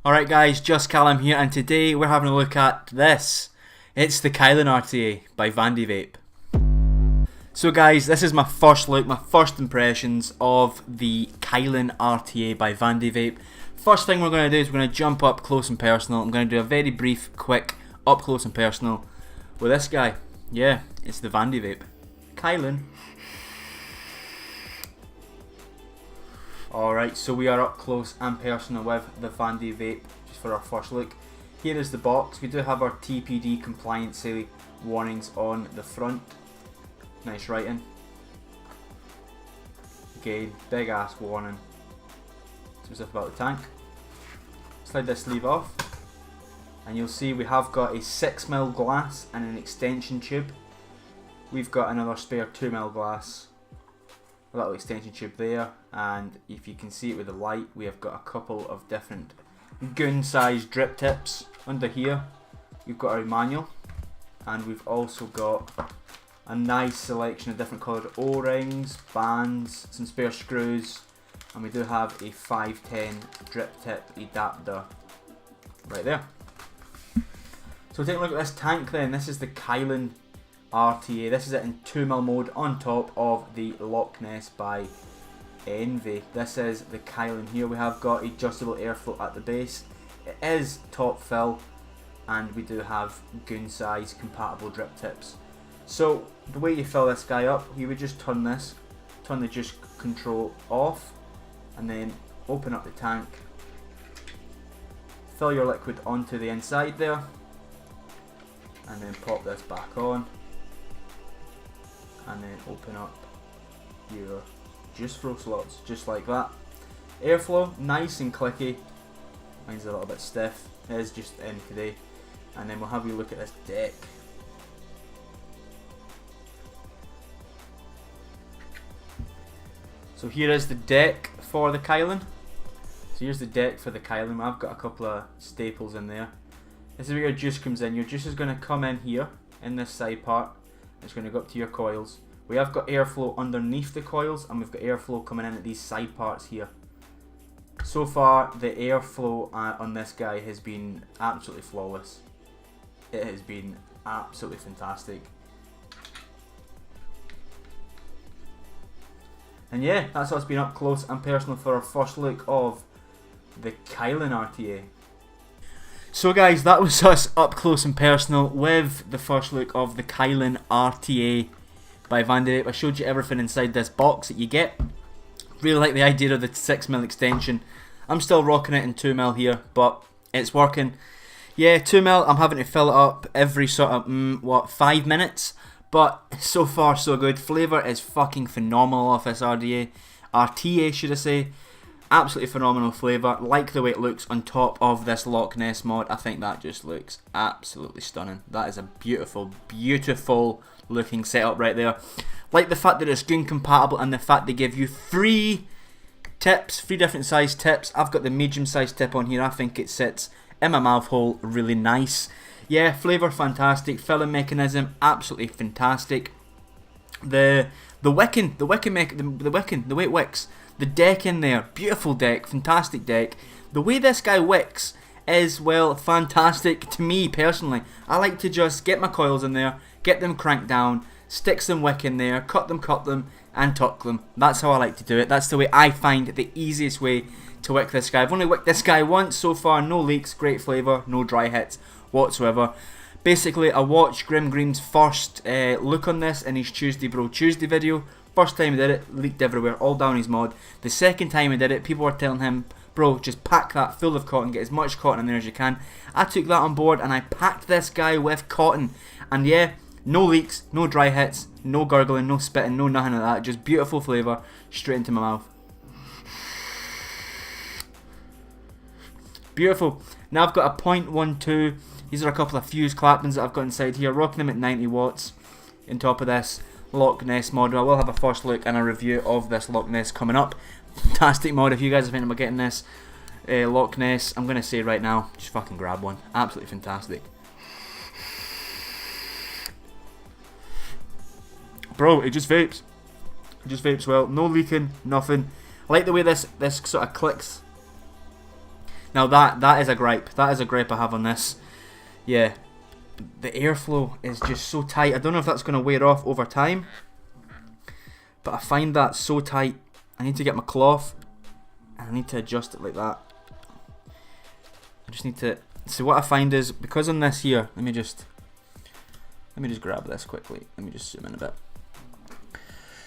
Alright guys, just Kylin here, and today we're having a look at this. It's the Kylin Rta by Vandyvape. So guys, this is my first look, my first impressions of the Kylin Rta by Vandyvape. First thing we're going to do is we're going to jump up close and personal. I'm going to do a very brief, quick, up close and personal with this guy. Yeah, it's the Vandyvape. Kylin. Alright, so we are up close and personal with the Vandyvape, just for our first look. Here is the box. We do have our TPD compliance warnings on the front. Nice writing. Again, big ass warning. Some stuff about the tank. Slide this sleeve off, and you'll see we have got a 6mm glass and an extension tube. We've got another spare 2mm glass. A little extension tube there, and if you can see it with the light, we have got a couple of different goon sized drip tips under here. We've got our manual, and we've also got a nice selection of different coloured O-rings, bands, some spare screws, and we do have a 510 drip tip adapter right there. So taking a look at this tank then, this is the Kylin Rta. This is it in 2mm mode on top of the Loch Ness by Envy. This is the Kylin here. We have got adjustable airflow at the base. It is top fill, and we do have goon size compatible drip tips. So the way you fill this guy up, you would just turn the juice control off, and then open up the tank, fill your liquid onto the inside there, and then pop this back on. And then open up your juice throw slots, just like that. Airflow, nice and clicky. Mine's a little bit stiff, it is just in today. And then we'll have a look at this deck. So here is the deck for the Kylin. So here's the deck for the Kylin. I've got a couple of staples in there. This is where your juice comes in. Your juice is going to come in here, in this side part. It's going to go up to your coils. We have got airflow underneath the coils, and we've got airflow coming in at these side parts here. So far, the airflow on this guy has been absolutely flawless. It has been absolutely fantastic. And yeah, that's what's been up close and personal for our first look of the Kylin Rta. So guys, that was us up close and personal with the first look of the Kylin Rta by Vandyvape. I showed you everything inside this box that you get. Really like the idea of the 6mm extension. I'm still rocking it in 2mm here, but it's working. Yeah, 2mm, I'm having to fill it up every sort of, 5 minutes. But so far so good. Flavour is fucking phenomenal off this Rta should I say. Absolutely phenomenal flavour. Like the way it looks on top of this Loch Ness mod. I think that just looks absolutely stunning. That is a beautiful, beautiful looking setup right there. Like the fact that it's goon compatible, and the fact they give you 3 tips, 3 different size tips. I've got the medium size tip on here. I think it sits in my mouth hole really nice. Yeah, flavour fantastic. Filling mechanism absolutely fantastic. The way it wicks. The deck in there, beautiful deck, fantastic deck. The way this guy wicks is, well, fantastic to me personally. I like to just get my coils in there, get them cranked down, stick some wick in there, cut them, and tuck them. That's how I like to do it. That's the way I find the easiest way to wick this guy. I've only wicked this guy once so far, no leaks, great flavour, no dry hits whatsoever. Basically, I watched Grim Green's first look on this in his Tuesday Bro Tuesday video. First time he did it, leaked everywhere, all down his mod. The second time he did it, people were telling him, bro, just pack that full of cotton, get as much cotton in there as you can. I took that on board, and I packed this guy with cotton. And yeah, no leaks, no dry hits, no gurgling, no spitting, no nothing like that. Just beautiful flavour, straight into my mouth. Beautiful. Now I've got a 0.12. These are a couple of fuse claptons that I've got inside here, rocking them at 90 watts on top of this Loch Ness mod. I will have a first look and a review of this Loch Ness coming up. Fantastic mod. If you guys are thinking about getting this Loch Ness, I'm going to say right now, just fucking grab one. Absolutely fantastic. Bro, it just vapes. It just vapes well. No leaking, nothing. I like the way this sort of clicks. Now that is a gripe. That is a gripe I have on this. Yeah, the airflow is just so tight. I don't know if that's going to wear off over time, but I find that so tight. I need to get my cloth and I need to adjust it like that. I just need to. So what I find is, because on this here, let me just grab this quickly. Let me just zoom in a bit.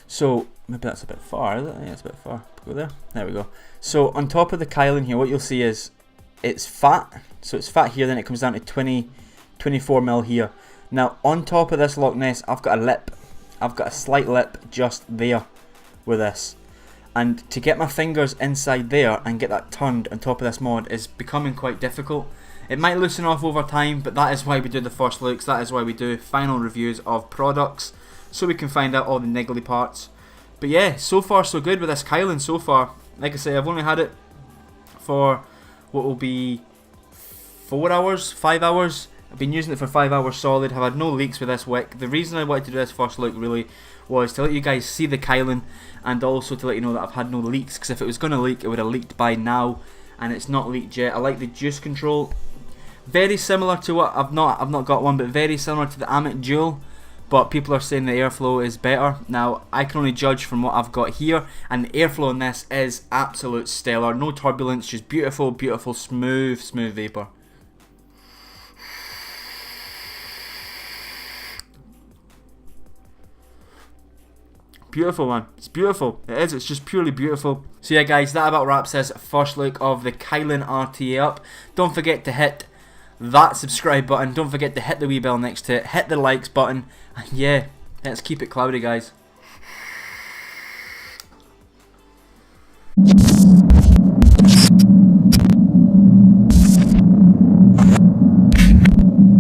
So maybe that's a bit far, is it? Yeah, it's a bit far. Go there. There we go. So on top of the Kylin here, what you'll see is it's fat. So it's fat here, then it comes down to 24 mil here. Now on top of this Loch Ness, I've got a lip. I've got a slight lip just there with this. And to get my fingers inside there and get that turned on top of this mod is becoming quite difficult. It might loosen off over time, but that is why we do the first looks. That is why we do final reviews of products, so we can find out all the niggly parts. But yeah, so far so good with this Kylin so far. Like I say, I've only had it for what will be 4 hours, 5 hours. I've been using it for 5 hours solid. I've had no leaks with this wick. The reason I wanted to do this first look really was to let you guys see the Kylin, and also to let you know that I've had no leaks, because if it was going to leak, it would have leaked by now, and it's not leaked yet. I like the juice control. Very similar to what I've not got one, but very similar to the Amit Dual, but people are saying the airflow is better. Now I can only judge from what I've got here, and the airflow in this is absolute stellar. No turbulence, just beautiful, beautiful, smooth vapor. Beautiful, man. It's beautiful. It is. It's just purely beautiful. So yeah, guys, that about wraps this first look of the Kylin Rta up. Don't forget to hit that subscribe button. Don't forget to hit the wee bell next to it. Hit the likes button. And yeah, let's keep it cloudy, guys.